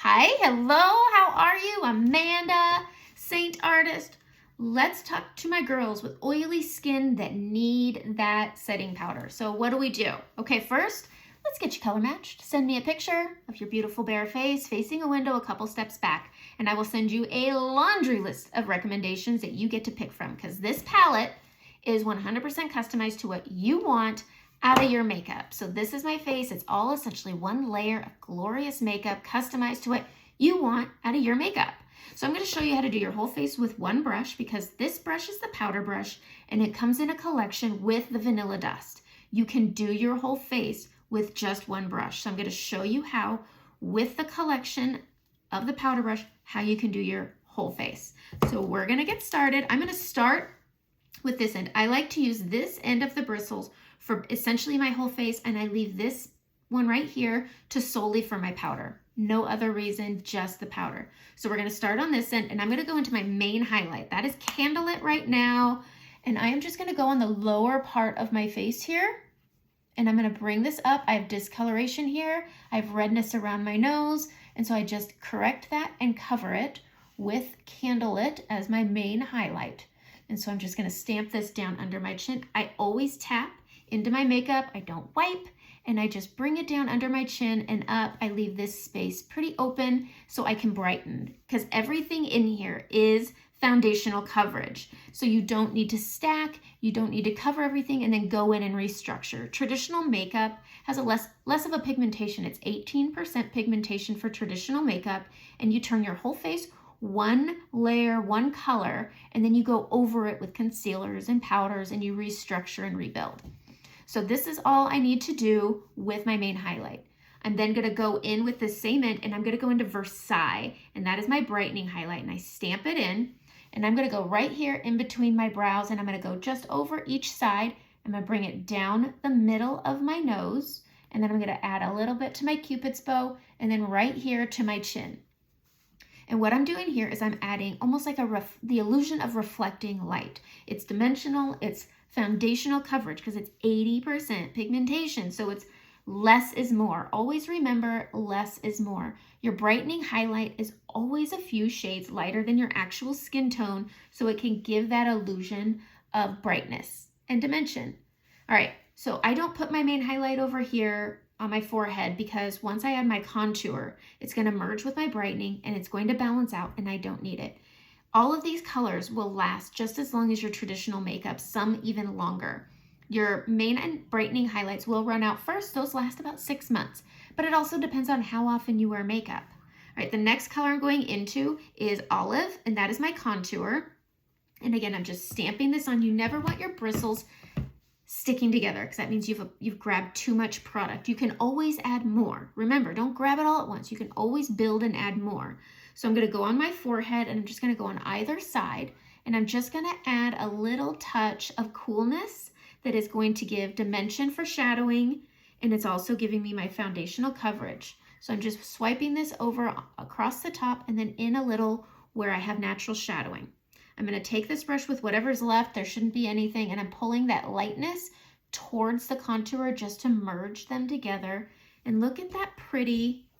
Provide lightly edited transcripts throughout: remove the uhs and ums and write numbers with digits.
Hi, hello, how are you? Amanda, Seint artist. Let's talk to my girls with oily skin that need that setting powder. So what do we do? Okay, first, let's get you color matched. Send me a picture of your beautiful bare face facing a window a couple steps back, and I will send you a laundry list of recommendations that you get to pick from, because this palette is 100% customized to what you want out of your makeup. So this is my face. It's all essentially one layer of glorious makeup customized to what you want out of your makeup. So I'm going to show you how to do your whole face with one brush, because this brush is the powder brush and it comes in a collection with the vanilla dust. You can do your whole face with just one brush. So I'm going to show you how, with the collection of the powder brush, how you can do your whole face. So we're going to get started. I'm going to start with this end. I like to use this end of the bristles for essentially my whole face, and I leave this one right here to solely for my powder. No other reason, just the powder. So we're going to start on this end, and I'm going to go into my main highlight. That is Candlelit right now, and I am just going to go on the lower part of my face here, and I'm going to bring this up. I have discoloration here. I have redness around my nose, and so I just correct that and cover it with Candlelit as my main highlight. And so I'm just going to stamp this down under my chin. I always tap into my makeup. I don't wipe, and I just bring it down under my chin and up. I leave this space pretty open so I can brighten, because everything in here is foundational coverage. So you don't need to stack, you don't need to cover everything and then go in and restructure. Traditional makeup has a less of a pigmentation. It's 18% pigmentation for traditional makeup, and you turn your whole face one layer, one color, and then you go over it with concealers and powders and you restructure and rebuild. So this is all I need to do with my main highlight. I'm then going to go in with the same end, and I'm going to go into Versailles, and that is my brightening highlight, and I stamp it in, and I'm going to go right here in between my brows, and I'm going to go just over each side. I'm going to bring it down the middle of my nose, and then I'm going to add a little bit to my Cupid's bow, and then right here to my chin. And what I'm doing here is I'm adding almost like the illusion of reflecting light. It's dimensional, it's foundational coverage, because it's 80% pigmentation. So it's less is more. Always remember, less is more. Your brightening highlight is always a few shades lighter than your actual skin tone, so it can give that illusion of brightness and dimension. All right, so I don't put my main highlight over here on my forehead, because once I add my contour, it's going to merge with my brightening and it's going to balance out, and I don't need it. All of these colors will last just as long as your traditional makeup, some even longer. Your main and brightening highlights will run out first. Those last about 6 months, but it also depends on how often you wear makeup. All right, the next color I'm going into is Olive, and that is my contour. And again, I'm just stamping this on. You never want your bristles sticking together, because that means you've grabbed too much product. You can always add more. Remember, don't grab it all at once. You can always build and add more. So I'm going to go on my forehead, and I'm just going to go on either side, and I'm just going to add a little touch of coolness that is going to give dimension for shadowing, and it's also giving me my foundational coverage. So I'm just swiping this over across the top and then in a little where I have natural shadowing. I'm going to take this brush with whatever's left. There shouldn't be anything, and I'm pulling that lightness towards the contour just to merge them together. And look at that pretty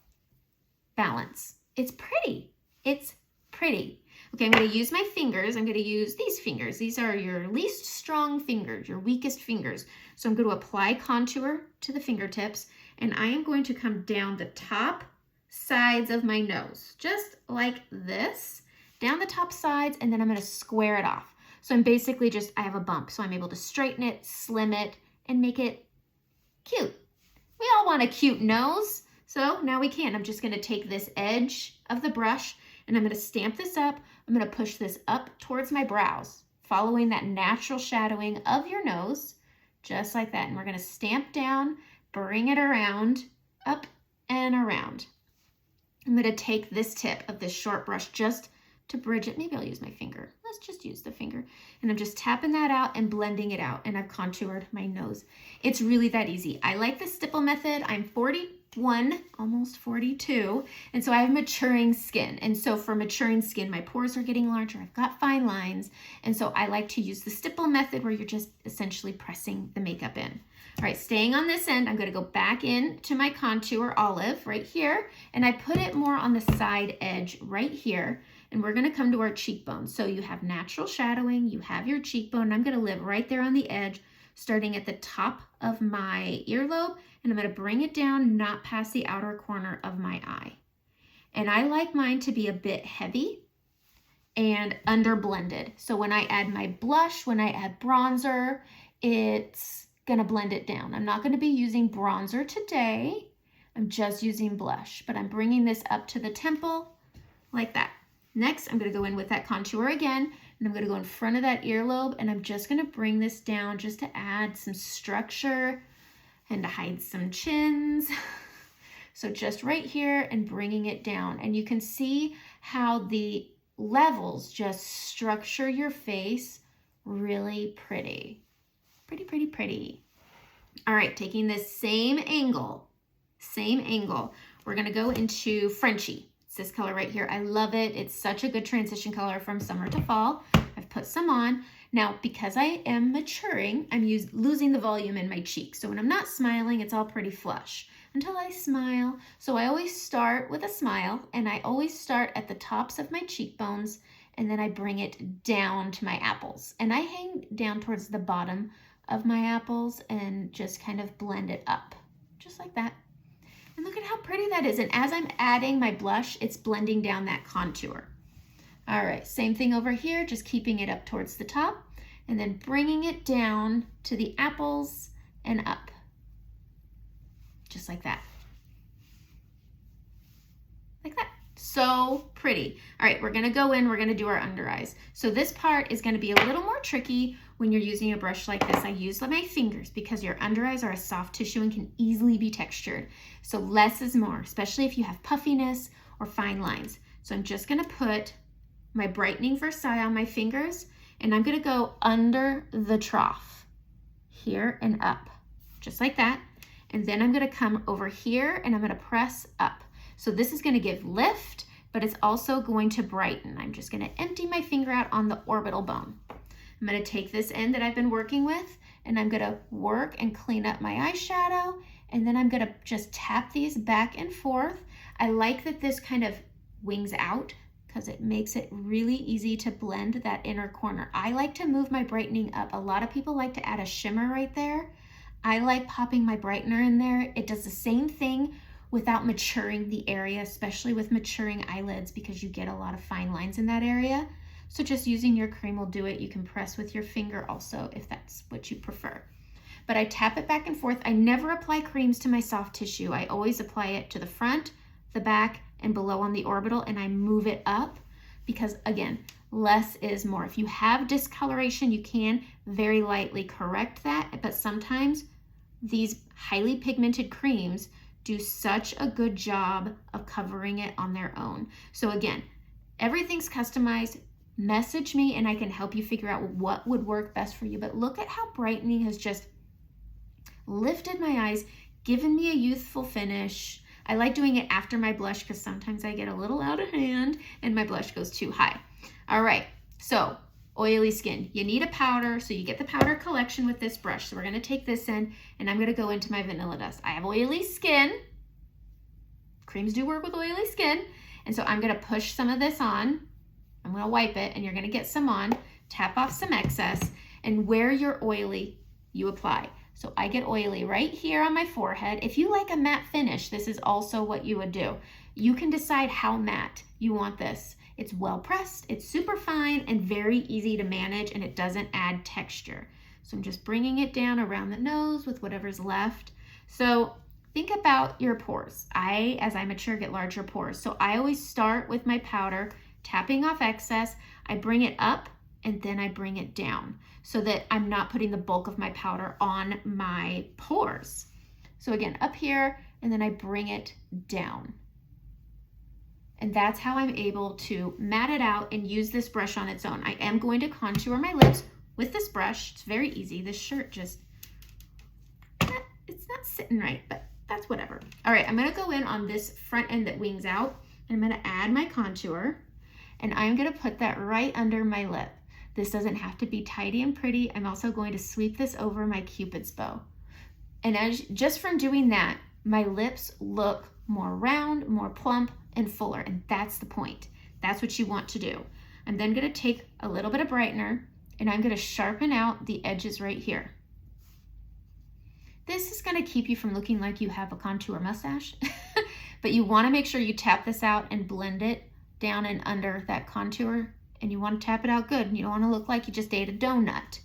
balance. It's pretty. It's pretty. Okay, I'm going to use my fingers. I'm going to use these fingers. These are your least strong fingers, your weakest fingers. So I'm going to apply contour to the fingertips, and I am going to come down the top sides of my nose, just like this, down the top sides, and then I'm going to square it off. So I'm basically I have a bump, so I'm able to straighten it, slim it, and make it cute. We all want a cute nose, so now we can. I'm just going to take this edge of the brush, and I'm going to stamp this up. I'm going to push this up towards my brows, following that natural shadowing of your nose, just like that. And we're going to stamp down, bring it around, up and around. I'm going to take this tip of this short brush just to bridge it. Maybe I'll use my finger. Let's just use the finger. And I'm just tapping that out and blending it out, and I've contoured my nose. It's really that easy. I like the stipple method. I'm 40 41, almost 42. And so I have maturing skin. And so for maturing skin, my pores are getting larger. I've got fine lines. And so I like to use the stipple method where you're just essentially pressing the makeup in. All right, staying on this end, I'm going to go back in to my contour olive right here. And I put it more on the side edge right here. And we're going to come to our cheekbone. So you have natural shadowing, you have your cheekbone. I'm going to live right there on the edge, starting at the top of my earlobe. And I'm going to bring it down, not past the outer corner of my eye. And I like mine to be a bit heavy and under blended. So when I add my blush, when I add bronzer, it's going to blend it down. I'm not going to be using bronzer today. I'm just using blush, but I'm bringing this up to the temple like that. Next, I'm going to go in with that contour again, and I'm going to go in front of that earlobe, and I'm just going to bring this down just to add some structure and to hide some chins. So just right here and bringing it down. And you can see how the levels just structure your face really pretty. Pretty, pretty, pretty. All right, taking this same angle, we're going to go into Frenchie. This color right here. I love it. It's such a good transition color from summer to fall. I've put some on. Now, because I am maturing, I'm losing the volume in my cheeks. So when I'm not smiling, it's all pretty flush until I smile. So I always start with a smile, and I always start at the tops of my cheekbones, and then I bring it down to my apples. And I hang down towards the bottom of my apples and just kind of blend it up, just like that. And look at how pretty that is. And as I'm adding my blush, it's blending down that contour. All right, same thing over here, just keeping it up towards the top and then bringing it down to the apples and up, just like that. Like that. So pretty. All right, we're gonna go in, we're gonna do our under eyes. So this part is gonna be a little more tricky when you're using a brush like this. I use my fingers because your under eyes are a soft tissue and can easily be textured. So less is more, especially if you have puffiness or fine lines. So I'm just gonna put my brightening Versailles on my fingers, and I'm gonna go under the trough, here and up, just like that. And then I'm gonna come over here and I'm gonna press up. So this is gonna give lift, but it's also going to brighten. I'm just gonna empty my finger out on the orbital bone. I'm gonna take this end that I've been working with, and I'm gonna work and clean up my eyeshadow, and then I'm gonna just tap these back and forth. I like that this kind of wings out because it makes it really easy to blend that inner corner. I like to move my brightening up. A lot of people like to add a shimmer right there. I like popping my brightener in there. It does the same thing without maturing the area, especially with maturing eyelids, because you get a lot of fine lines in that area. So just using your cream will do it. You can press with your finger also if that's what you prefer. But I tap it back and forth. I never apply creams to my soft tissue. I always apply it to the front, the back, and below on the orbital, and I move it up because, again, less is more. If you have discoloration, you can very lightly correct that, but sometimes these highly pigmented creams do such a good job of covering it on their own. So again, everything's customized. Message me and I can help you figure out what would work best for you. But look at how brightening has just lifted my eyes, given me a youthful finish. I like doing it after my blush because sometimes I get a little out of hand and my blush goes too high. All right, so oily skin. You need a powder, so you get the powder collection with this brush. So we're gonna take this in and I'm gonna go into my vanilla dust. I have oily skin. Creams do work with oily skin. And so I'm gonna push some of this on. I'm gonna wipe it and you're gonna get some on, tap off some excess, and where you're oily, you apply. So I get oily right here on my forehead. If you like a matte finish, this is also what you would do. You can decide how matte you want this. It's well pressed, it's super fine, and very easy to manage, and it doesn't add texture. So I'm just bringing it down around the nose with whatever's left. So think about your pores. As I mature, get larger pores. So I always start with my powder, tapping off excess. I bring it up and then I bring it down so that I'm not putting the bulk of my powder on my pores. So again, up here, and then I bring it down. And that's how I'm able to mat it out and use this brush on its own. I am going to contour my lips with this brush. It's very easy. This shirt just, it's not sitting right, but that's whatever. All right, I'm gonna go in on this front end that wings out, and I'm gonna add my contour, and I'm gonna put that right under my lip. This doesn't have to be tidy and pretty. I'm also going to sweep this over my Cupid's bow. And just from doing that, my lips look more round, more plump, and fuller, and that's the point. That's what you want to do. I'm then gonna take a little bit of brightener, and I'm gonna sharpen out the edges right here. This is gonna keep you from looking like you have a contour mustache, but you wanna make sure you tap this out and blend it down and under that contour, and you wanna tap it out good. You don't wanna look like you just ate a donut.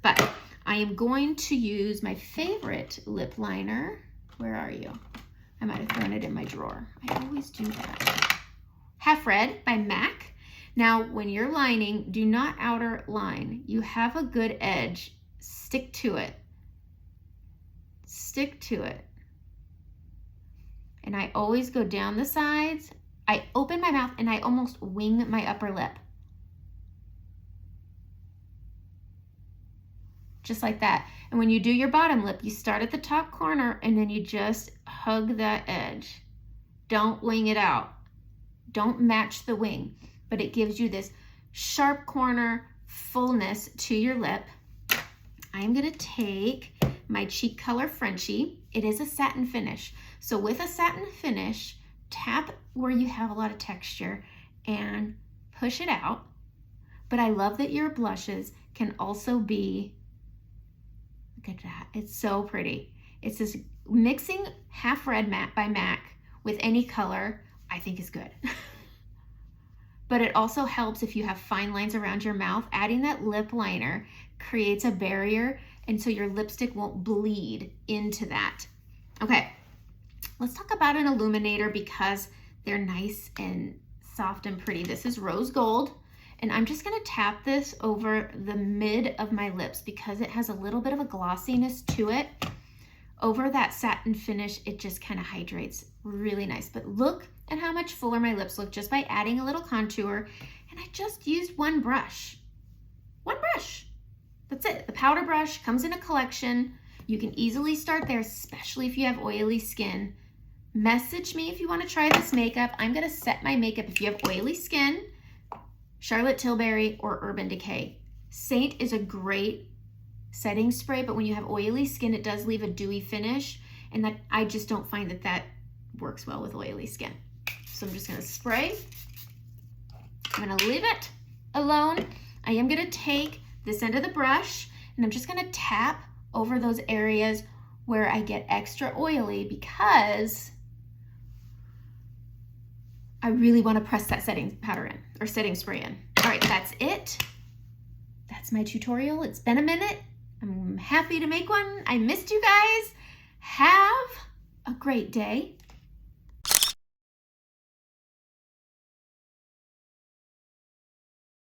But I am going to use my favorite lip liner. Where are you? I might have thrown it in my drawer. I always do that. Half Red by MAC. Now, when you're lining, do not outer line. You have a good edge. Stick to it. Stick to it. And I always go down the sides. I open my mouth and I almost wing my upper lip. Just like that. And when you do your bottom lip, you start at the top corner and then you just hug that edge. Don't wing it out. Don't match the wing, but it gives you this sharp corner fullness to your lip. I'm gonna take my Cheek Color Frenchie. It is a satin finish. So with a satin finish, tap where you have a lot of texture and push it out. But I love that your blushes can also be, look at that, it's so pretty. It's this mixing Half Red matte by MAC with any color, I think is good. But it also helps if you have fine lines around your mouth. Adding that lip liner creates a barrier, and so your lipstick won't bleed into that. Okay, let's talk about an illuminator because they're nice and soft and pretty. This is Rose Gold, and I'm just gonna tap this over the mid of my lips because it has a little bit of a glossiness to it. Over that satin finish, it just kind of hydrates really nice. But look at how much fuller my lips look just by adding a little contour. And I just used one brush. One brush. That's it. The powder brush comes in a collection. You can easily start there, especially if you have oily skin. Message me if you want to try this makeup. I'm going to set my makeup if you have oily skin, Charlotte Tilbury or Urban Decay. Seint is a great setting spray, but when you have oily skin, it does leave a dewy finish, and that I just don't find that that works well with oily skin. So I'm just gonna spray. I'm gonna leave it alone. I am gonna take this end of the brush, and I'm just gonna tap over those areas where I get extra oily because I really wanna press that setting powder in, or setting spray in. All right, that's it. That's my tutorial. It's been a minute. I'm happy to make one. I missed you guys. Have a great day.